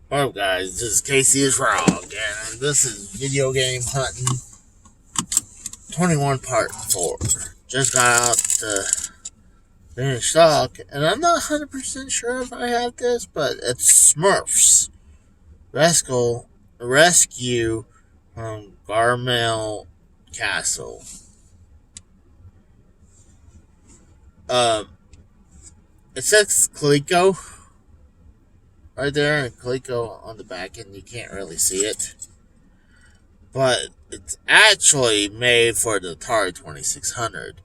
Well, guys, this is Casey is Frog, and this is Video Game Hunting 21 Part 4. Just got out the finished stock, and I'm not 100% sure if I have this, but it's Smurfs Rescue from Garmel Castle. It says Coleco right there, and Coleco on the back, and you can't really see it. But it's actually made for the Atari 2600.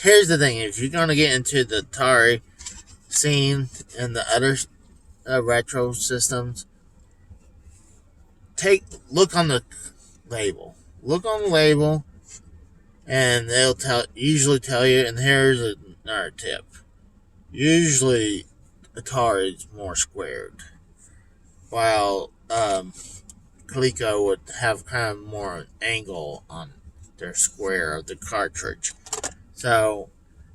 Here's the thing: if you're gonna get into the Atari scene and the other retro systems, look on the label. Look on the label, and they'll usually tell you. And here's another tip: usually Atari is more squared, while Coleco would have kind of more angle on their square of the cartridge. So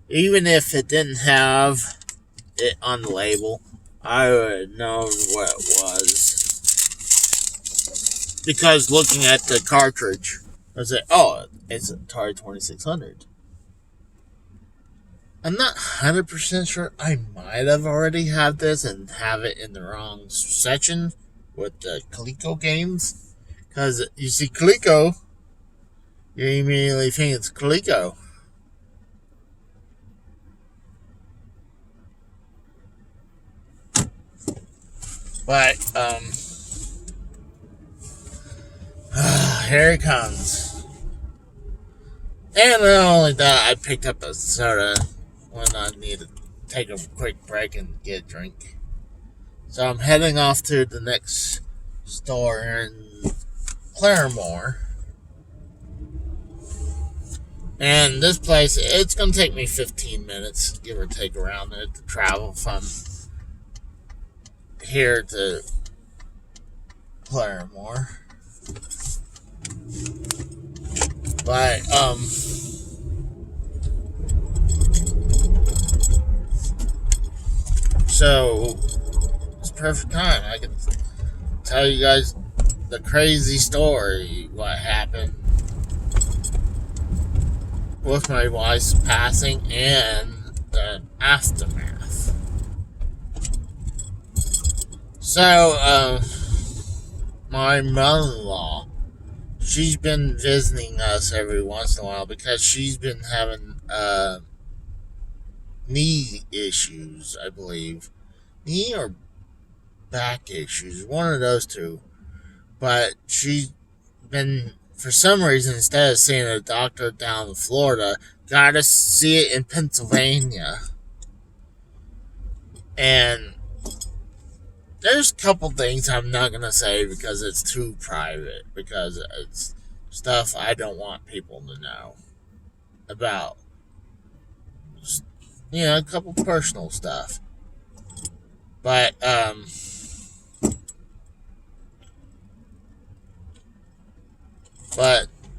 even if it didn't have it on the label, I would know what it was. Because looking at the cartridge, I was like, oh, it's an Atari 2600. I'm not 100% sure. I might have already had this and have it in the wrong section with the Coleco games. Because you see Coleco, you immediately think it's Coleco. But, here it comes. And not only that, I picked up a soda when I need to take a quick break and get a drink. So I'm heading off to the next store in Claremore. And this place, it's going to take me 15 minutes, give or take, around it to travel from here to Claremore. But, so it's perfect time. I can tell you guys the crazy story, what happened with my wife's passing and the aftermath. So, my mother-in-law, she's been visiting us every once in a while because she's been having knee issues, I believe. Knee or back issues, one of those two. But she's been, for some reason, instead of seeing a doctor down in Florida, got to see it in Pennsylvania. And there's a couple things I'm not going to say because it's too private, because it's stuff I don't want people to know about. You know, a couple personal stuff. But,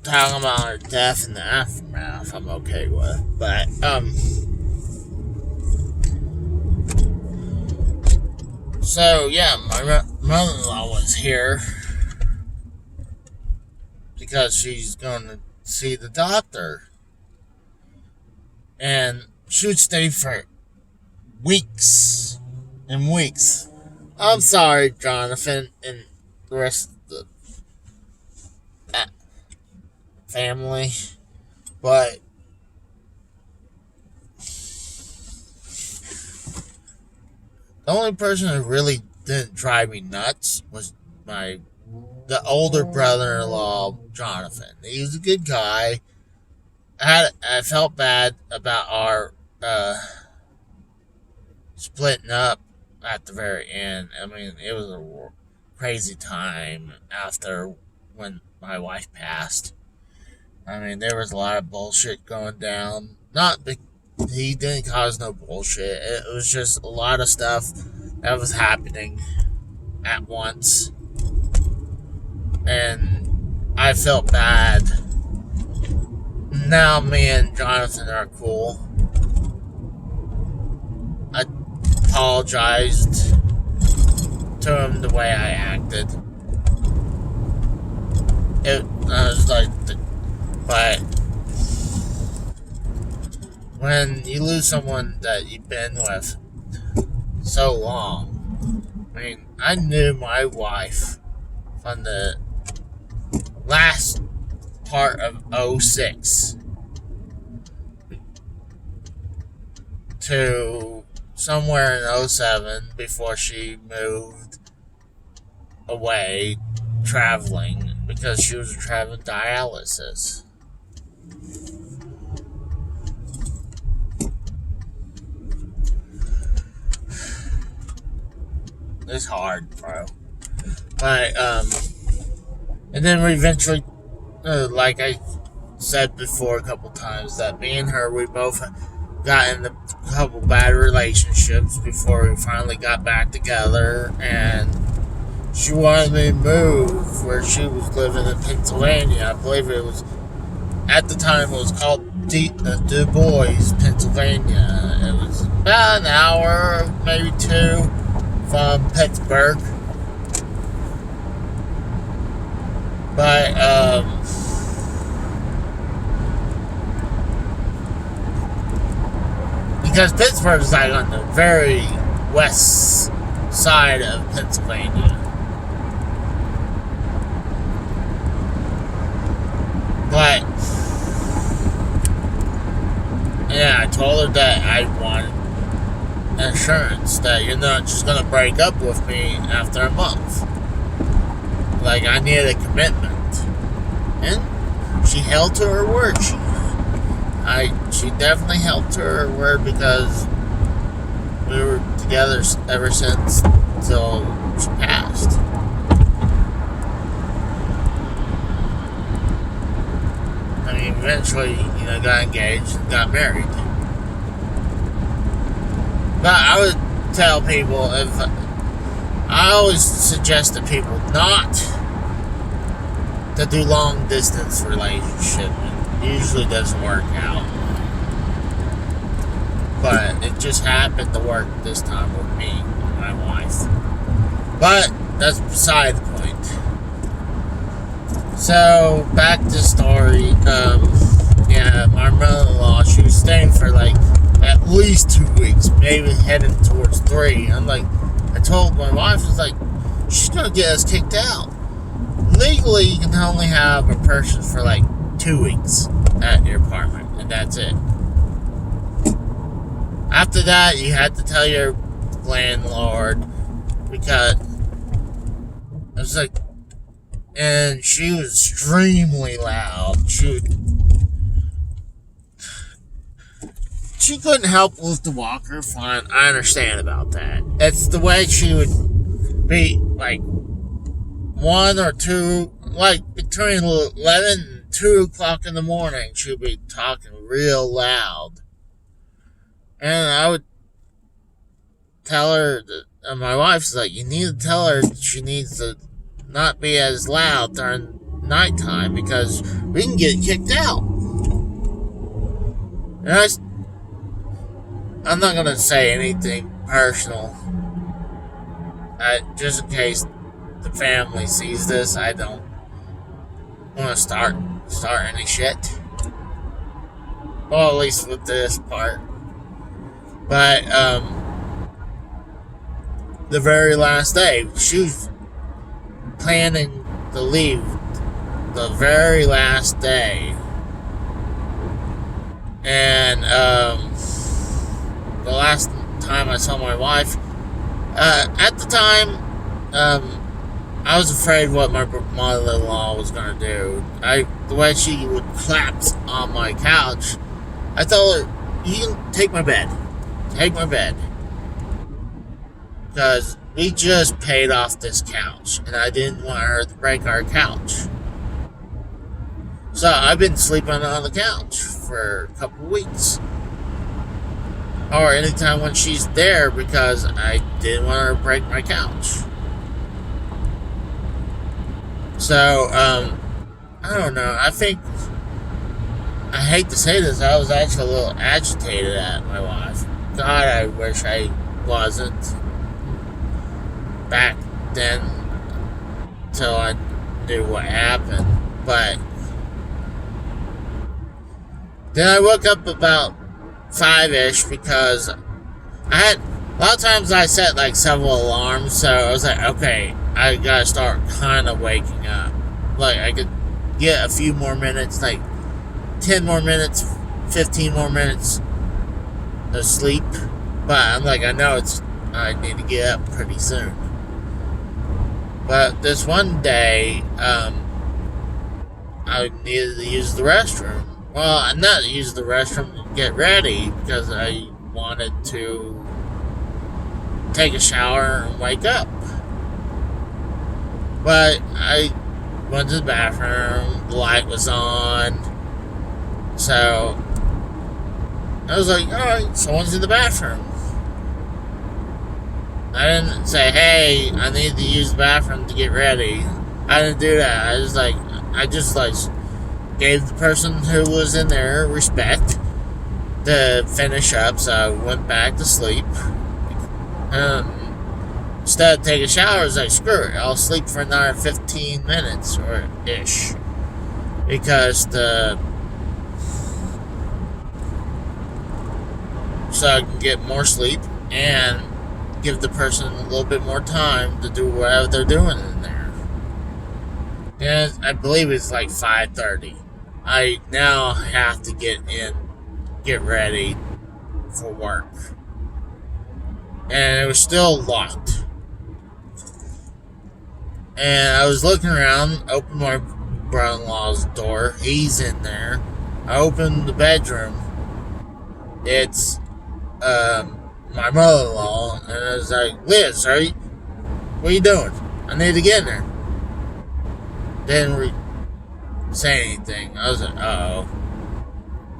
talking about her death and the aftermath, I'm okay with. But, so, yeah, my mother-in-law was here because she's going to see the doctor. And she would stay for weeks and weeks. I'm sorry, Jonathan, and the rest of the family, but the only person who really didn't drive me nuts was the older brother-in-law, Jonathan. He was a good guy. I felt bad about our splitting up at the very end. I mean, it was a crazy time after when my wife passed. I mean, there was a lot of bullshit going down. He didn't cause no bullshit. It was just a lot of stuff that was happening at once. And I felt bad. Now me and Jonathan are cool. I apologized to him the way I acted. I was like, but when you lose someone that you've been with so long, I mean, I knew my wife from the last part of '06 to somewhere in '07 before she moved away traveling because she was traveling dialysis. It's hard, bro. But, and then we eventually, like I said before a couple times, that me and her, we both got in a couple bad relationships before we finally got back together, and she wanted me to move where she was living in Pennsylvania. I believe it was, at the time, it was called Du Bois, Pennsylvania. It was about an hour, maybe two, from Pittsburgh. But, because Pittsburgh is like on the very west side of Pennsylvania. But, yeah, I told her that I wanted insurance, that you're not just going to break up with me after a month. Like, I needed a commitment. And she held to her word. She definitely held to her word, because we were together ever since till she passed. I mean, eventually, got engaged and got married. But I would tell people, I always suggest to people not to do long distance relationship. It usually doesn't work out. But it just happened to work this time with me and my wife. But that's beside the point. So, back to the story. Yeah, my mother-in-law, she was staying for like at least 2 weeks, maybe heading towards 3. I told my wife, I was like, she's gonna get us kicked out. Legally, you can only have a person for like 2 weeks at your apartment, and that's it. After that, you had to tell your landlord, because I was like, and she was extremely loud. She couldn't help with the walker, fine, I understand about that. It's the way she would be, like, 1 or 2, like, between 11 and 2 o'clock in the morning, she would be talking real loud. And I would tell her, my wife's like, you need to tell her she needs to not be as loud during nighttime, because we can get kicked out. And I'm not going to say anything personal, just in case the family sees this. I don't want to start any shit. Well, at least with this part. But, the very last day, she was planning to leave the very last day. And, the last time I saw my wife, at the time, I was afraid what my mother-in-law was going to do. The way she would collapse on my couch, I told her, you can take my bed. Take my bed. Because we just paid off this couch, and I didn't want her to break our couch. So I've been sleeping on the couch for a couple weeks. Or anytime when she's there, because I didn't want her to break my couch. So, I don't know. I hate to say this, I was actually a little agitated at my wife. God, I wish I wasn't. Back then till I knew what happened. But then I woke up about 5-ish because I had a lot of times I set like several alarms, so I was like, okay, I gotta start kind of waking up. Like I could get a few more minutes, like 10 more minutes, 15 more minutes of sleep. But I'm like, I know I need to get up pretty soon. But this one day, I needed to use the restroom. Well, I not use the restroom to get ready because I wanted to take a shower and wake up. But I went to the bathroom, the light was on, so I was like, alright, someone's in the bathroom. I didn't say, hey, I need to use the bathroom to get ready. I didn't do that. I just gave the person who was in there respect to finish up, so I went back to sleep. Instead of taking a shower, I was like, screw it, I'll sleep for another 15 minutes or ish. Because so I can get more sleep and give the person a little bit more time to do whatever they're doing in there. And I believe it's like 5:30. I now have to get ready for work. And it was still locked. And I was looking around, opened my brother-in-law's door. He's in there. I opened the bedroom. It's my mother-in-law, and I was like, Liz, what are you doing? I need to get in there. Didn't say anything. I was like, uh-oh.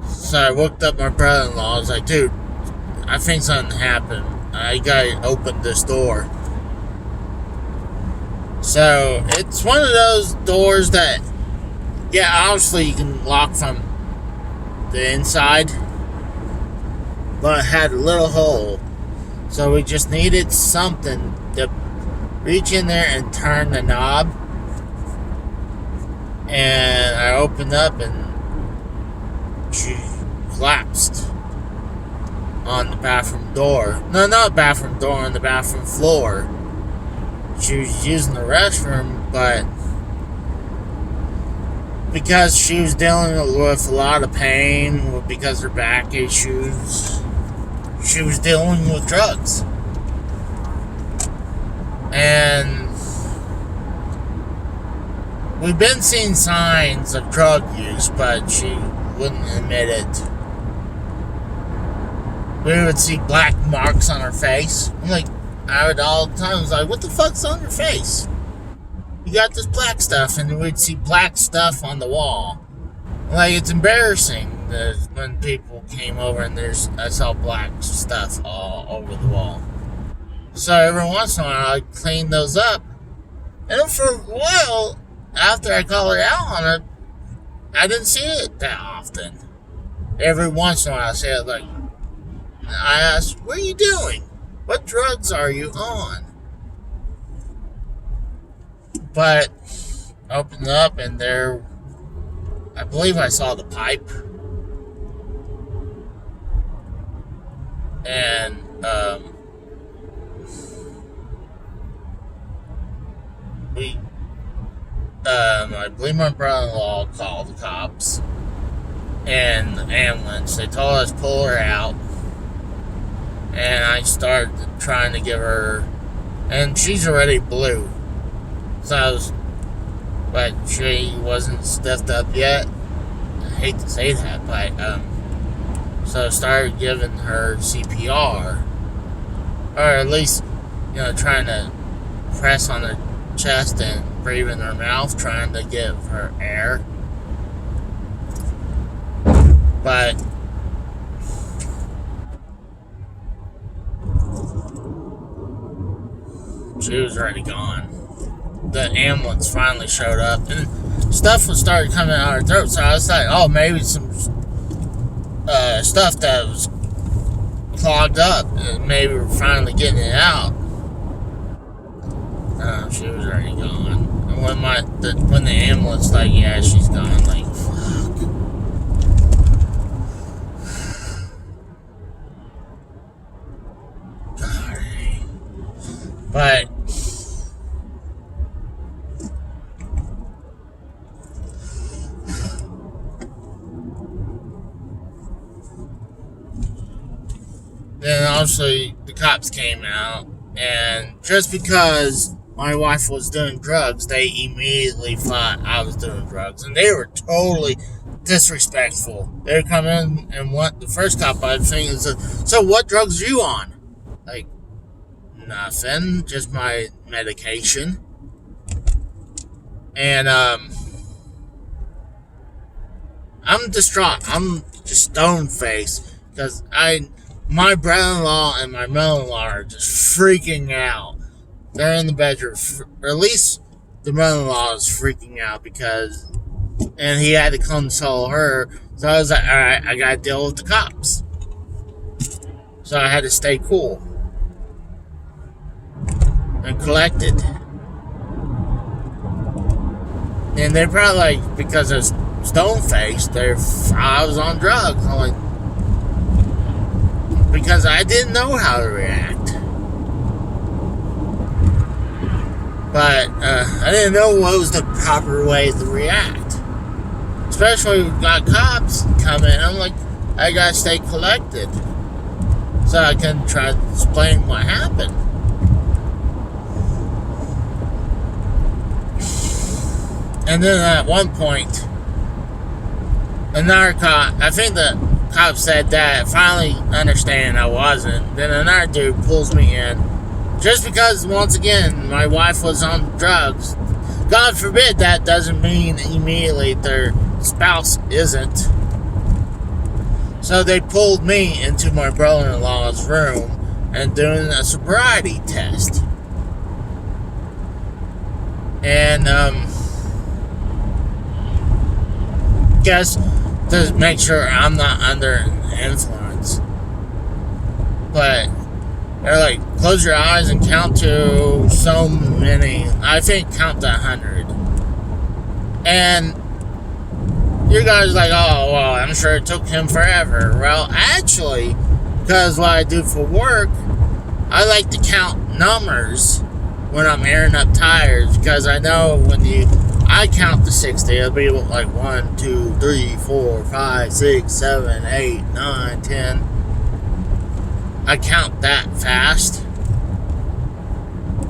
So I woke up my brother-in-law. I was like, dude, I think something happened. I gotta open this door. So it's one of those doors that, yeah, obviously you can lock from the inside, but it had a little hole. So we just needed something to reach in there and turn the knob. And I opened up and she collapsed on the bathroom door. No, not the bathroom door, on the bathroom floor. She was using the restroom, but because she was dealing with a lot of pain because of her back issues, she was dealing with drugs. And we've been seeing signs of drug use, but she wouldn't admit it. We would see black marks on her face. I'm like, I would all the time, I was like, what the fuck's on your face? You got this black stuff, and we'd see black stuff on the wall. Like, it's embarrassing that when people came over and I saw black stuff all over the wall. So every once in a while, I'd clean those up. And then for a while, after I called her out on it, I didn't see it that often. Every once in a while, I say it like, I asked, what are you doing? What drugs are you on? But opened up and there, I believe I saw the pipe. And I believe my brother-in-law called the cops and the ambulance. They told us to pull her out. And I started trying to give her, and she's already blue. So but she wasn't stiffed up yet. I hate to say that, but so I started giving her CPR, or at least, trying to press on her chest and breathe in her mouth, trying to give her air. But she was already gone. The ambulance finally showed up, and stuff was started coming out of her throat. So I was like, oh, maybe some stuff that was clogged up. Maybe we're finally getting it out. out she was already gone. And when the ambulance like, yeah, she's gone, like, fuck. God. But then obviously the cops came out, and just because my wife was doing drugs, they immediately thought I was doing drugs, and they were totally disrespectful. They would come in and want the first cop I'd think and said, "So what drugs are you on?" Like, nothing, just my medication. And I'm distraught. I'm just stone faced because my brother-in-law and my mother-in-law are just freaking out. They're in the bedroom, or at least the mother-in-law is freaking out and he had to console her. So I was like, all right, I gotta deal with the cops. So I had to stay cool and collected. And they're probably like, because of stone-faced, I was on drugs. I'm like, because I didn't know how to react. But I didn't know what was the proper way to react. Especially when we've got cops coming. I'm like, I gotta stay collected so I can try to explain what happened. And then at one point, another cop, I think the cop said that, finally understanding I wasn't. Then another dude pulls me in. Just because, once again, my wife was on drugs. God forbid that doesn't mean immediately their spouse isn't. So they pulled me into my brother-in-law's room and doing a sobriety test. And, guess to make sure I'm not under influence. But they're like, close your eyes and count to so many. I think count to 100. And you guys are like, oh, well, I'm sure it took him forever. Well, actually, because what I do for work, I like to count numbers when I'm airing up tires, because I know when I count to 60, it'll be like 1, 2, 3, 4, 5, 6, 7, 8, 9, 10. I count that fast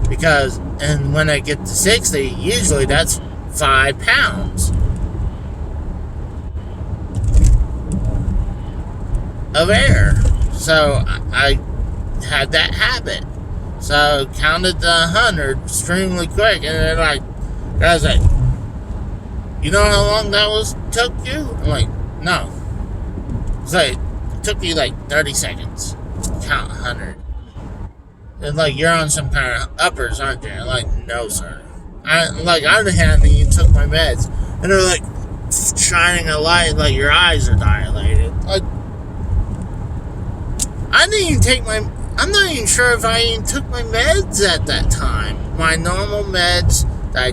because, and when I get to 60, usually that's 5 pounds of air. So I had that habit. So I counted to 100 extremely quick, and they're like, guys, like, you know how long that took you? I'm like, no. It's like, it took you like 30 seconds. Count 100. And like, you're on some kind of uppers, aren't you? I'm like, no, sir. I hadn't even took my meds. And they're like, shining a light, like your eyes are dilated. Like, I'm not even sure if I even took my meds at that time. My normal meds that I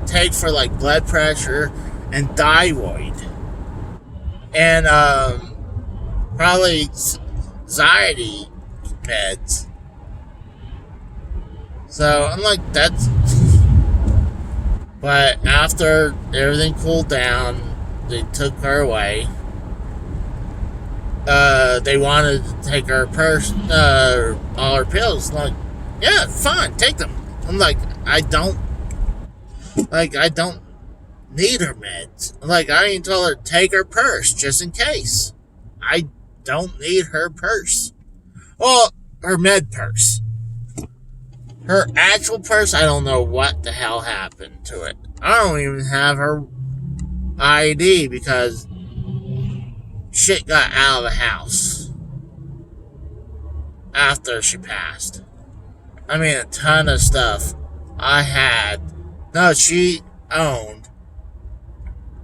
take for like blood pressure and thyroid. And, probably anxiety meds. So I'm like, that's. But after everything cooled down, they took her away. They wanted to take her purse, all her pills. I'm like, yeah, fine, take them. I'm like, I don't need her meds. I'm like, I even told her to take her purse just in case. I don't need her purse. Well, her med purse. Her actual purse, I don't know what the hell happened to it. I don't even have her ID because shit got out of the house after she passed. I mean, a ton of stuff she owned,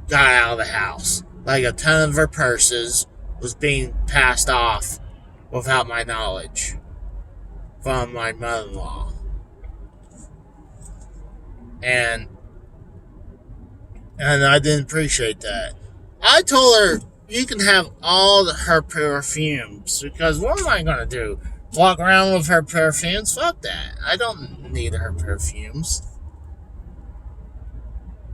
got out of the house. Like a ton of her purses was being passed off without my knowledge from my mother-in-law. and I didn't appreciate that. I told her you can have all her perfumes because what am I gonna do? Walk around with her perfumes? Fuck that! I don't need her perfumes.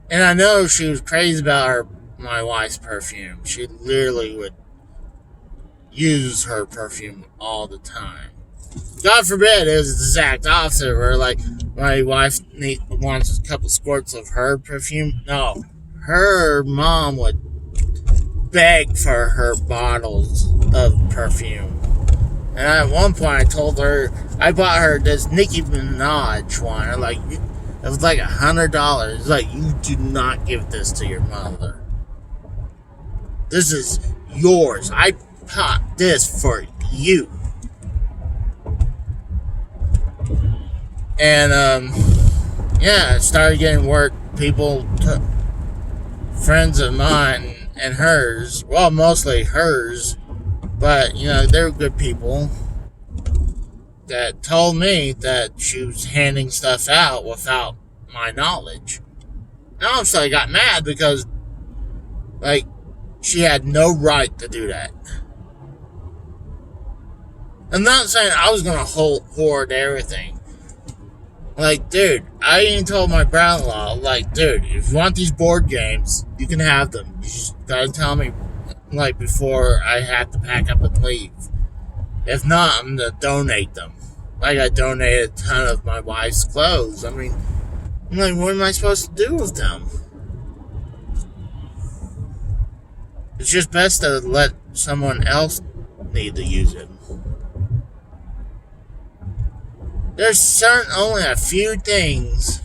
And I know she was crazy about my wife's perfume. She literally would use her perfume all the time. God forbid it was the exact opposite where like my wife wants a couple squirts of her perfume. No, her mom would beg for her bottles of perfume. And at one point I told her I bought her this Nicki Minaj one. It was like $100. Like, you do not give this to your mother. This is yours. I bought this for you. And I started getting work. People, friends of mine and hers, well, mostly hers, but they were good people that told me that she was handing stuff out without my knowledge. And obviously I got mad because she had no right to do that. I'm not saying I was gonna hoard everything. Dude, I even told my brother-in-law, dude, if you want these board games, you can have them. You just gotta tell me, before I have to pack up and leave. If not, I'm gonna donate them. I donated a ton of my wife's clothes. I mean, what am I supposed to do with them? It's just best to let someone else need to use it. There's only a few things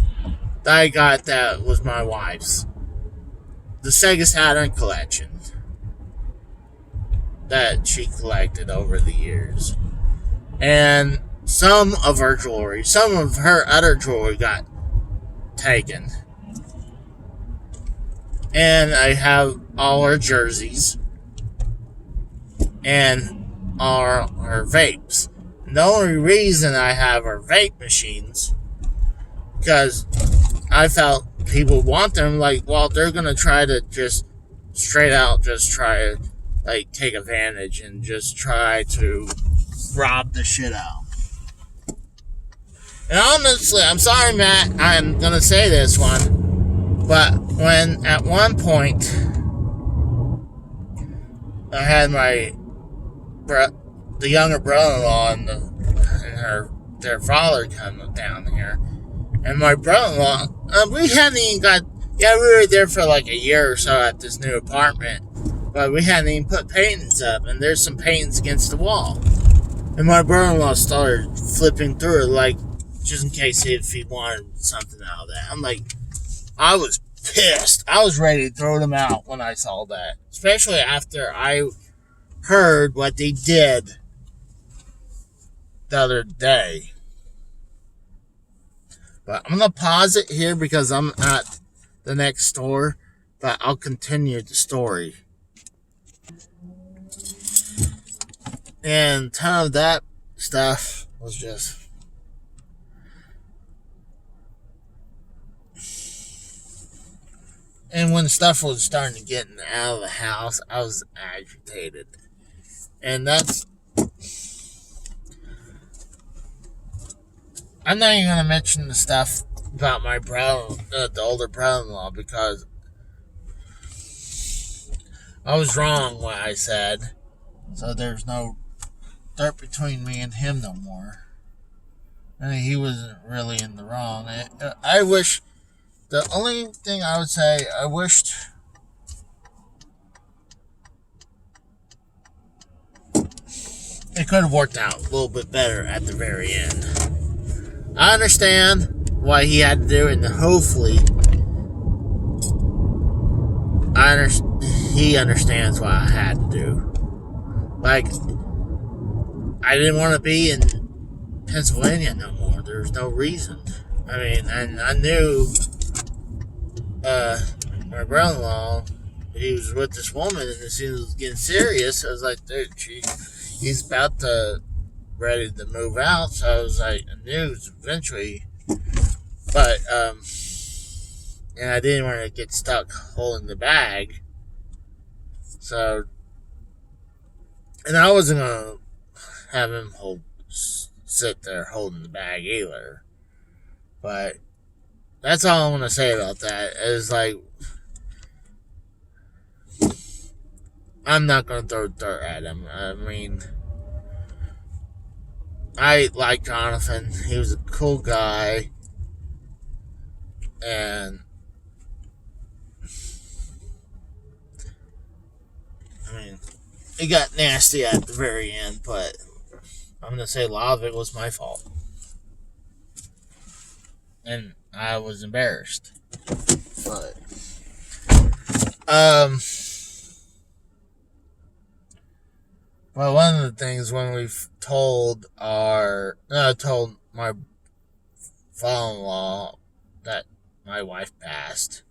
that I got that was my wife's. The Sega Saturn collection that she collected over the years. And some of her jewelry, some of her other jewelry got taken. And I have all her jerseys and all her vapes. The only reason I have her vape machines because I felt people want them. They're gonna try to just straight out just try to take advantage and just try to rob the shit out. And honestly, I'm sorry, Matt, I'm gonna say this one, but when at one point I had the younger brother-in-law and their father come down here, and my brother-in-law, we hadn't even we were there for a year or so at this new apartment, but we hadn't even put paintings up, and there's some paintings against the wall, and my brother-in-law started flipping through it, just in case if he wanted something out of that. I was pissed. I was ready to throw them out when I saw that, especially after I heard what they did the other day. But I'm going to pause it here because I'm at the next store, but I'll continue the story. And ton of that stuff was just... And when stuff was starting to get out of the house, I was agitated. And that's... I'm not even going to mention the stuff about my the older brother-in-law, because I was wrong what I said. So there's no dirt between me and him no more. I mean, he wasn't really in the wrong. I wish... The only thing I would say, I wished it could have worked out a little bit better at the very end. I understand why he had to do it, and hopefully he understands what I had to do. I didn't want to be in Pennsylvania no more. There was no reason. I mean, and I knew my brother-in-law, he was with this woman, and as soon as it was getting serious, I was like, dude, he's about to ready to move out. So I was like, I knew eventually, but and I didn't want to get stuck holding the bag. So, and I wasn't gonna have him sit there holding the bag either. But that's all I'm gonna say about that. Is like, I'm not gonna throw dirt at him. I mean, I like Jonathan. He was a cool guy, and I mean, it got nasty at the very end. But I'm gonna say a lot of it was my fault, and I was embarrassed. But well, one of the things when we've told told my father-in-law that my wife passed,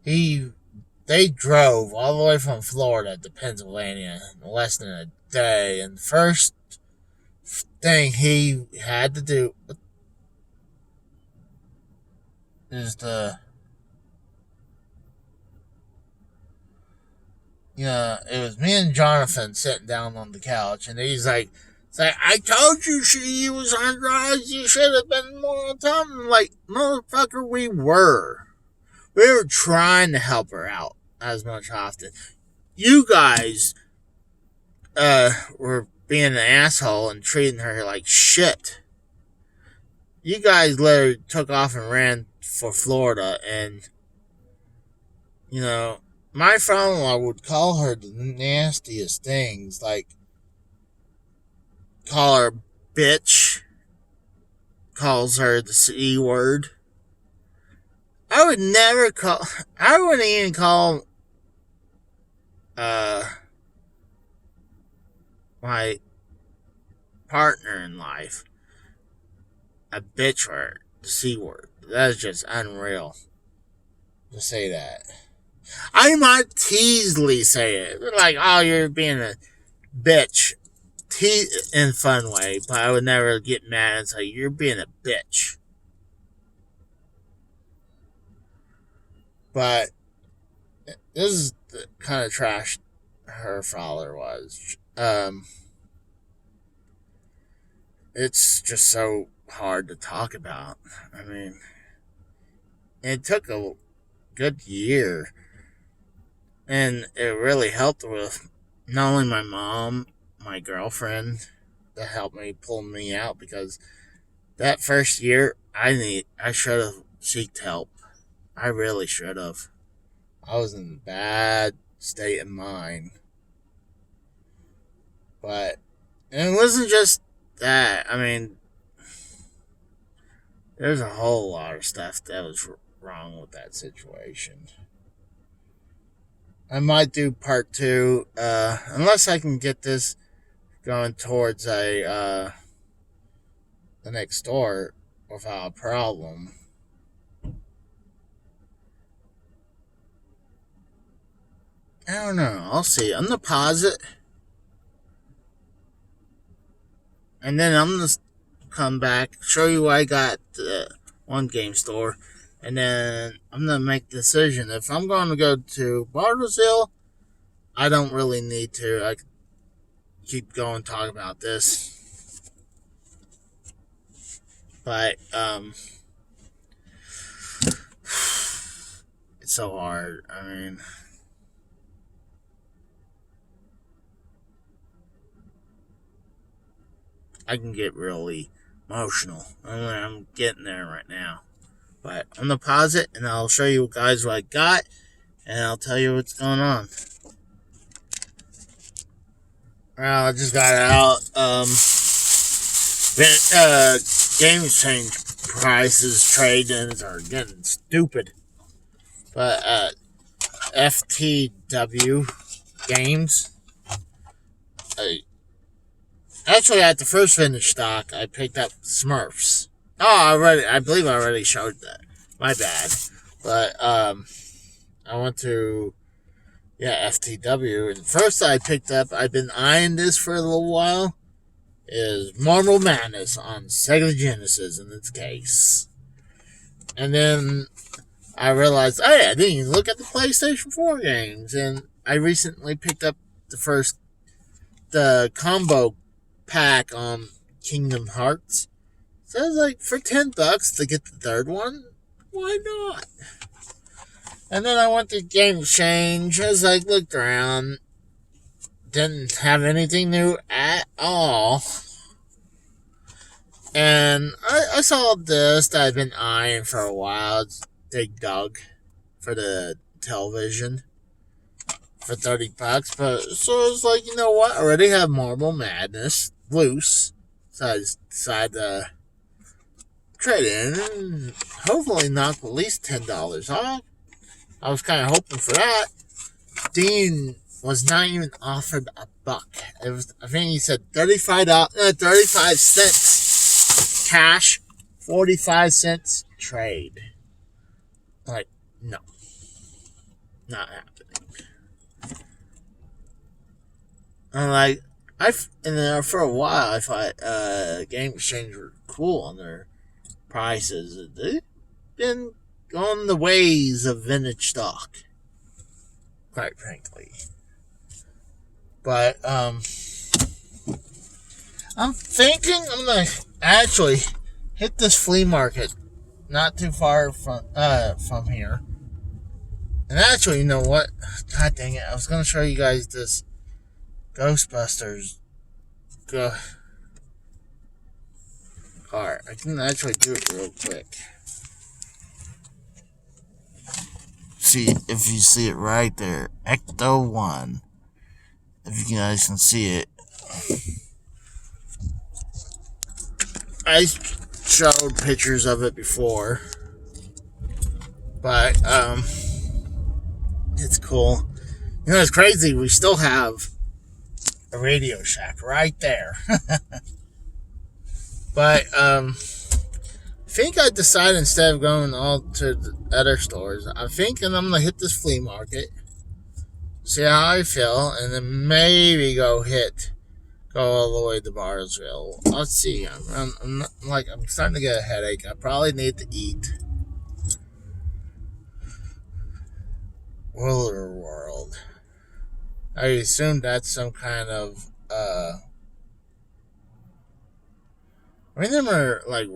they drove all the way from Florida to Pennsylvania in less than a day, and the first thing he had to do is it was me and Jonathan sitting down on the couch, and he's like, I told you she was on drugs. You should have been more on top. I'm like, motherfucker, we were. We were trying to help her out as much often. You guys were being an asshole and treating her like shit. You guys literally took off and ran for Florida, and my father-in-law would call her the nastiest things, like call her bitch, calls her the C word. I wouldn't even call my partner in life a bitch or the C word. That's just unreal to say that. I might teasily say it, like, oh, you're being a bitch, in a fun way, but I would never get mad and say, you're being a bitch. But this is the kind of trash her father was. It's just so hard to talk about. I mean, it took a good year, and it really helped with not only my mom, my girlfriend, that helped me pull me out, because that first year I should have sought help. I really should have. I was in a bad state of mind. But and it wasn't just that. I mean, there's a whole lot of stuff that was wrong with that situation. I might do part two, unless I can get this going towards the next door without a problem. I don't know. I'll see. I'm gonna pause it, and then I'm gonna come back, show you what I got at one game store, and then I'm gonna make the decision. If I'm going to go to Bartlesville, I don't really need to. I can keep going talking about this, but it's so hard. I mean, I can get really emotional. I'm getting there right now. But I'm going to pause it, and I'll show you guys what I got, and I'll tell you what's going on. Well, I just got it out. Game exchange prices, trade-ins are getting stupid. But FTW Games, actually, at the first vintage stock, I picked up Smurfs. Oh, I believe I already showed that. My bad. But I went to FTW, and first I picked up. I've been eyeing this for a little while. Is Marble Madness on Sega Genesis in its case, and then I realized, oh yeah, I didn't even look at the PlayStation 4 games. And I recently picked up the combo pack on Kingdom Hearts. So I was like, for $10 to get the third one, why not? And then I went to Game Exchange. As I looked around, didn't have anything new at all. And I saw this that I've been eyeing for a while. It's Dig Dug for the television for $30. But so I was like, you know what? I already have Marble Madness loose. So I decided to trade in and hopefully knock at least $10 off. I was kind of hoping for that. Dean was not even offered a buck. It was, I think he said 35 cents cash, 45 cents trade. Like, no. Not happening. And like, for a while, I thought Game Exchange were cool on their prices. They've been on the ways of vintage stock, quite frankly. But I'm thinking I'm gonna actually hit this flea market not too far from here. And actually, you know what? God dang it! I was gonna show you guys this Ghostbusters card. I can actually do it real quick. See if you see it right there, Ecto 1. If you guys can see it, I showed pictures of it before, but it's cool. You know, it's crazy. We still have a Radio Shack right there. But I think I decided instead of going all to the other stores, I'm thinking I'm gonna hit this flea market, see how I feel, and then maybe go all the way to Bartlesville. Let's see. I'm starting to get a headache. I probably need to eat. Willer World. I assume that's some kind of I remember like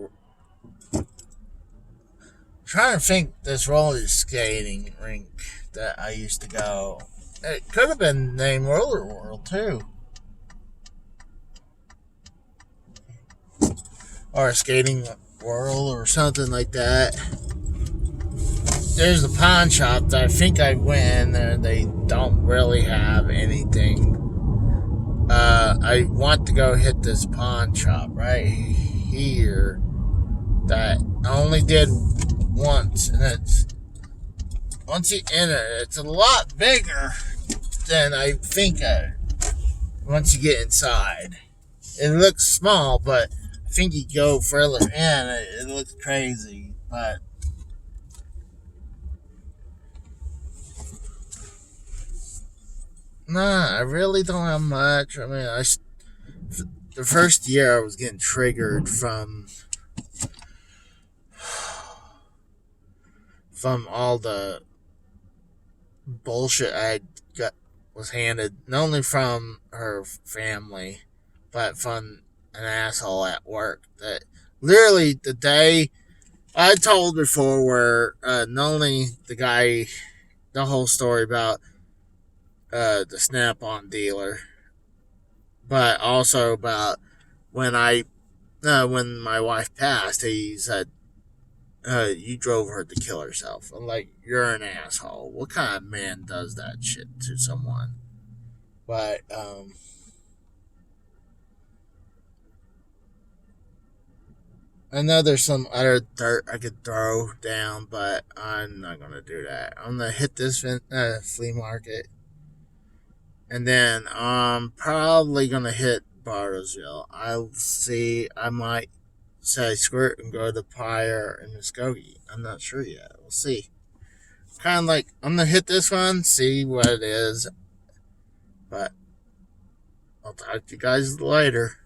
trying to think this roller skating rink that I used to go. It could have been named Roller World too. Or a skating world or something like that. There's a pawn shop that I think I went in there. They don't really have anything. I want to go hit this pawn shop right here that I only did once, and it's once you enter, it's a lot bigger than I think. Once you get inside, it looks small, but I think you go further in, it looks crazy. But nah, I really don't have much. I mean, the first year I was getting triggered from all the bullshit was handed, not only from her family, but from an asshole at work. That literally the day I told before, where not only the whole story about the Snap-on dealer, but also about when when my wife passed, he said, you drove her to kill herself. I'm like, you're an asshole. What kind of man does that shit to someone? But, I know there's some other dirt I could throw down, but I'm not going to do that. I'm going to hit this flea market. And then I'm probably going to hit Bartlesville. I'll see. I might say squirt and go to Pyre and Muskogee. I'm not sure yet. We'll see. Kind of like, I'm going to hit this one, see what it is. But I'll talk to you guys later.